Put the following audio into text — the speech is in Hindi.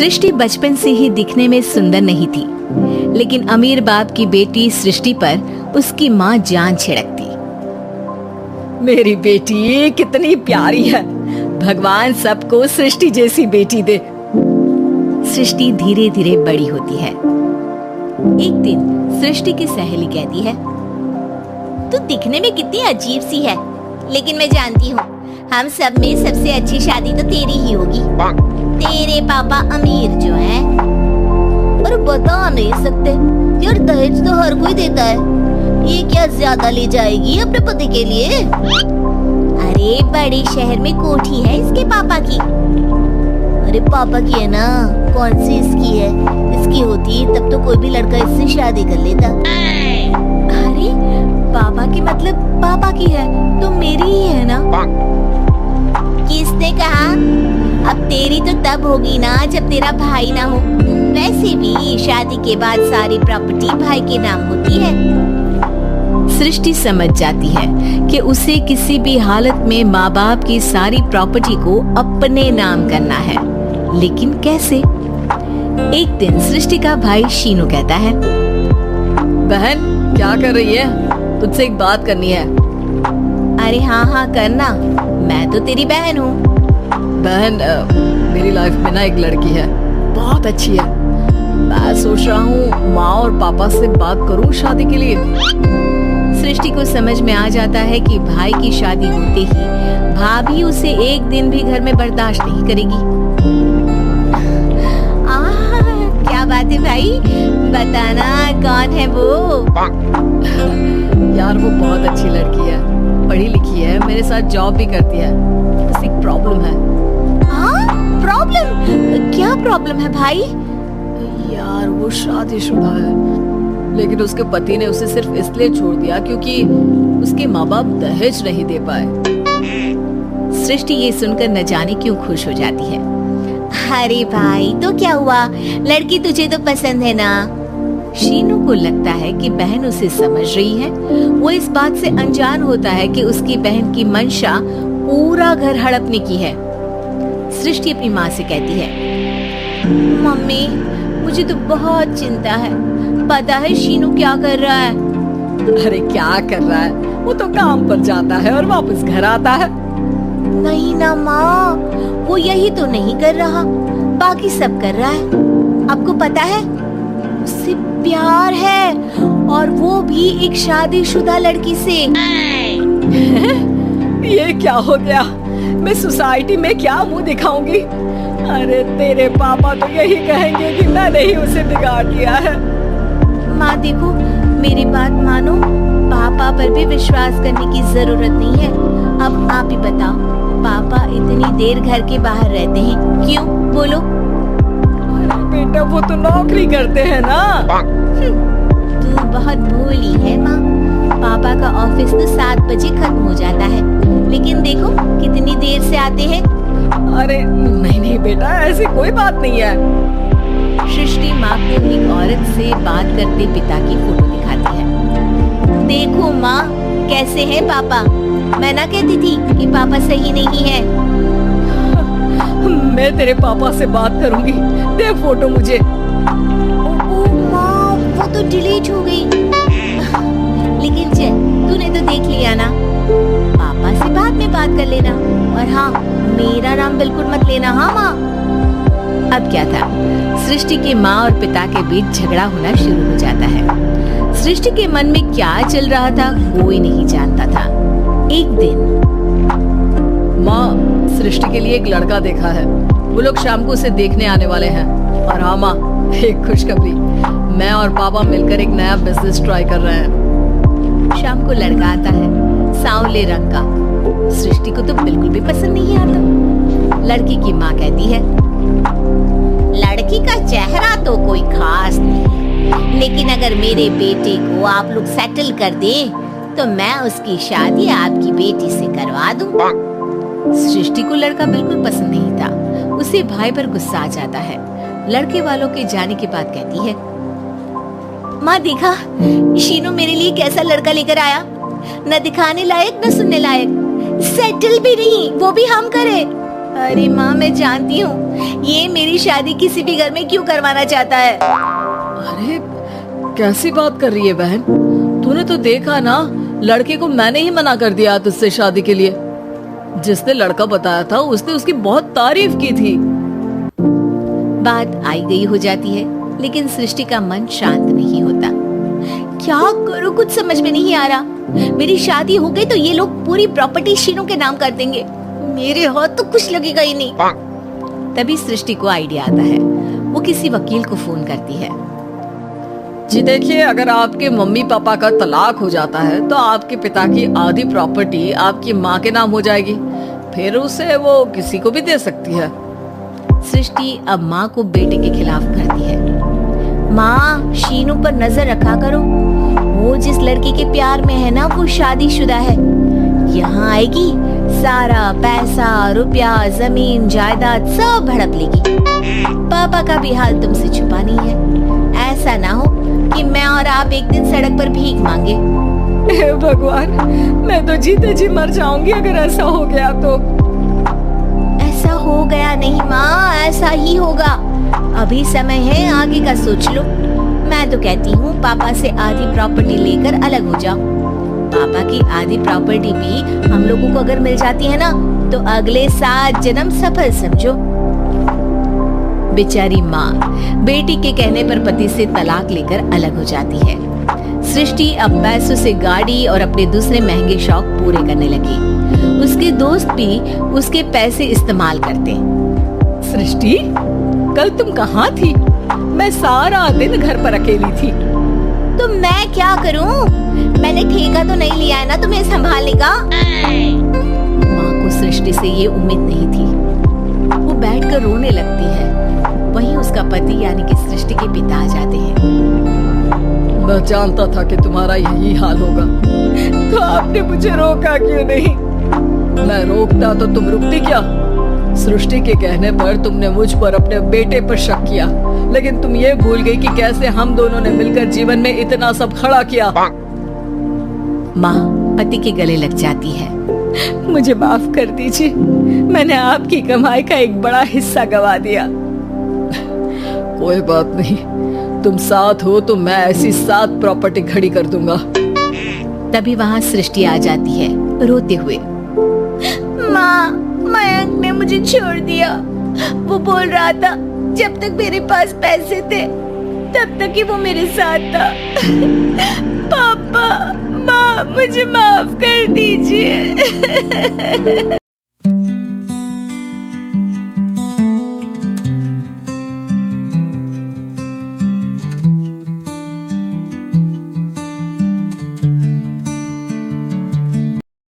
सृष्टि बचपन से ही दिखने में सुंदर नहीं थी, लेकिन अमीर बाप की बेटी सृष्टि पर उसकी माँ जान छिड़कती। मेरी बेटी कितनी प्यारी है, भगवान सबको सृष्टि जैसी बेटी दे। सृष्टि धीरे धीरे बड़ी होती है। एक दिन सृष्टि की सहेली कहती है, तू दिखने में कितनी अजीब सी है, लेकिन मैं जानती हूँ हम सब में सबसे अच्छी शादी तो तेरी ही होगी। तेरे पापा अमीर जो है। और बता नहीं सकते यार, दहेज तो हर कोई देता है, ये क्या ज्यादा ले जाएगी अपने पति के लिए? अरे बड़े शहर में कोठी है इसके पापा की। अरे पापा की है ना, कौन सी इसकी है? इसकी होती तब तो कोई भी लड़का इससे शादी कर लेता। अरे पापा की मतलब पापा की है तो मेरी ही है ना? किसने कहा? अब तेरी तो तब होगी ना जब तेरा भाई ना हो। वैसे भी शादी के बाद सारी प्रॉपर्टी भाई के नाम होती है। सृष्टि समझ जाती है कि उसे किसी भी हालत में माँ बाप की सारी प्रॉपर्टी को अपने नाम करना है, लेकिन कैसे? एक दिन सृष्टि का भाई शीनू कहता है, बहन क्या कर रही है? तुझसे एक बात करनी है। अरे हाँ करना, मैं तो तेरी बहन हूँ। बहन मेरी लाइफ में ना एक लड़की है, बहुत अच्छी है। मैं सोच रहा हूँ माँ और पापा से बात करूँ शादी के लिए। सृष्टि को समझ में आ जाता है कि भाई की शादी होते ही भाभी उसे एक दिन भी घर में बर्दाश्त नहीं करेगी। क्या बात है भाई, बताना कौन है वो? यार वो बहुत अच्छी लड़की है, पढ़ी लिखी है, मेरे साथ जॉब भी करती है। बस एक प्रॉब्लम है। प्रॉब्लम? क्या प्रॉब्लम है भाई? यार वो शादीशुदा है, लेकिन उसके पति ने उसे सिर्फ इसलिए छोड़ दिया क्योंकि उसके माँ बाप दहेज नहीं दे पाए। सृष्टि ये सुनकर न जाने क्यों खुश हो जाती है। अरे भाई तो क्या हुआ, लड़की तुझे तो पसंद है ना? शीनू को लगता है कि बहन उसे समझ रही है। वो इस बात से अनजान होता है कि उसकी बहन की मंशा पूरा घर हड़पने की है। सृष्टि अपनी माँ से कहती है, मम्मी मुझे तो बहुत चिंता है। पता है शीनू क्या कर रहा है? अरे क्या कर रहा है? वो तो काम पर जाता है और वापस घर आता है। नहीं ना माँ, वो यही तो नहीं कर रहा, बाकी सब कर रहा है। आपको पता है उससे प्यार है, और वो भी एक शादीशुदा लड़की से। ये क्या हो गया? मैं सोसाइटी में क्या मुंह दिखाऊंगी? अरे तेरे पापा तो यही कहेंगे कि मैंने ही उसे बिगाड़ दिया है। माँ देखो, मेरी बात मानो, पापा पर भी विश्वास करने की जरूरत नहीं है। अब आप ही बताओ, पापा इतनी देर घर के बाहर रहते हैं क्यों? बोलो। अरे बेटा वो तो नौकरी करते हैं ना। तू बहुत भोली है माँ। पापा का ऑफिस तो 7 बजे खत्म हो जाता है, लेकिन देखो कितनी देर से आते हैं। अरे नहीं बेटा, ऐसी कोई बात नहीं है। सृष्टि माँ को एक औरत से बात करते पिता की फोटो दिखाती है। देखो माँ कैसे है पापा, मैं ना कहती थी कि पापा सही नहीं है। मैं तेरे पापा से बात करूंगी, दे फोटो मुझे। ओ माँ, वो तो डिलीट हो गई। लेकिन चल, तूने तो देख लिया ना, पापा से बाद में बात कर लेना। और हाँ, मेरा नाम बिल्कुल मत लेना। हाँ माँ। अब क्या था, सृष्टि की माँ और पिता के बीच झगड़ा होना शुरू हो जाता है। सृष्टि के मन में क्या चल रहा था कोई नहीं जानता था। एक दिन, माँ सृष्टि के लिए एक लड़का देखा है, वो लोग शाम को उसे देखने आने वाले हैं। और हाँ माँ, एक खुशखबरी, मैं और पापा मिलकर एक नया बिजनेस ट्राई कर रहे हैं। शाम को लड़का आता है, सांवले रंग का। सृष्टि को तो बिल्कुल भी पसंद नहीं आता। लड़की की माँ कहती है, लड़की का चेहरा तो कोई खास नहीं, लेकिन अगर मेरे बेटे को आप लोग सेटल कर दे तो मैं उसकी शादी आपकी बेटी से करवा दूं। सृष्टि को लड़का बिल्कुल पसंद नहीं था। उसे भाई पर गुस्सा आ जाता है। लड़के वालों के जाने के बाद कहती है, माँ देखा शीनू मेरे लिए कैसा लड़का लेकर आया, न दिखाने लायक न सुनने लायक, सेटल भी नहीं, वो भी हम करे। अरे माँ, मैं जानती हूँ ये मेरी शादी किसी भी घर में क्यों करवाना चाहता है। अरे कैसी बात कर रही है बहन, तूने तो देखा ना, लड़के को मैंने ही मना कर दिया तुझसे शादी के लिए। जिसने लड़का बताया था उसने उसकी बहुत तारीफ की थी। बात आई गई हो जाती है, लेकिन सृष्टि का मन शांत नहीं होता। क्या करूँ, कुछ समझ में नहीं आ रहा। मेरी शादी हो गई तो ये लोग पूरी प्रॉपर्टी शीनू के नाम कर देंगे। मेरे हाथ तो कुछ लगेगा ही नहीं। तभी सृष्टि को आइडिया आता है। वो किसी वकील को फोन करती है। जी देखिए, अगर आपके मम्मी पापा का तलाक हो जाता है तो आपके पिता की आधी प्रॉपर्टी आपकी माँ के नाम हो जाएगी, फिर उसे वो किसी को भी दे सकती है। सृष्टि अब माँ को बेटे के खिलाफ करती है। माँ, शीनू पर नजर रखा करो। वो जिस लड़की के प्यार में है ना, वो शादीशुदा है। यहाँ आएगी, सारा पैसा, रुपया, जमीन, जायदाद सब हड़प लेगी। पापा का भी हाल तुमसे छुपा नहीं है। ऐसा ना हो कि मैं और आप एक दिन सड़क पर भीख मांगे। हे भगवान, मैं तो जीते जी मर जाऊंगी अगर ऐसा हो गया तो। ऐसा हो गया नहीं माँ, ऐसा ही होगा। अभी समय है, आगे का सोच लो। मैं तो कहती हूँ पापा से आधी प्रॉपर्टी लेकर अलग हो जाओ। पापा की आधी प्रॉपर्टी भी हम लोगों को अगर मिल जाती है ना, तो अगले 7 जन्म सफल समझो। बेचारी माँ बेटी के कहने पर पति से तलाक लेकर अलग हो जाती है। सृष्टि अब पैसों से गाड़ी और अपने दूसरे महंगे शौक पूरे करने लगी। उसके दोस्त भी उसके पैसे इस्तेमाल करते। सृष्टि, कल तुम कहाँ थी? मैं सारा दिन घर पर अकेली थी। तो मैं क्या करूं? मैंने ठेका तो नहीं लिया है ना तुम्हें संभालने का। माँ को सृष्टि से ये उम्मीद नहीं थी। वो बैठकर रोने लगती है। वहीं उसका पति यानी कि सृष्टि के पिता आ जाते हैं। मैं जानता था कि तुम्हारा यही हाल होगा, तो आपने मुझे रोका क्यों नहीं? मैं रोकता तो तुम रुकती क्या? सृष्टि के कहने पर तुमने मुझ पर, अपने बेटे पर शक किया, लेकिन तुम ये भूल गई कि कैसे हम दोनों ने मिलकर जीवन में इतना सब खड़ा किया। माँ पति के गले लग जाती है। मुझे माफ कर दीजिए, मैंने आपकी कमाई का एक बड़ा हिस्सा गवा दिया। कोई बात नहीं, तुम साथ हो तो मैं ऐसी 7 प्रॉपर्टी खड़ी कर दूंगा। तभी वहाँ सृष्टि आ जाती है रोते हुए। माँ, मयंक ने मुझे छोड़ दिया। वो बोल रहा था जब तक मेरे पास पैसे थे तब तक ही वो मेरे साथ था। पापा, माँ, मुझे माफ कर दीजिए।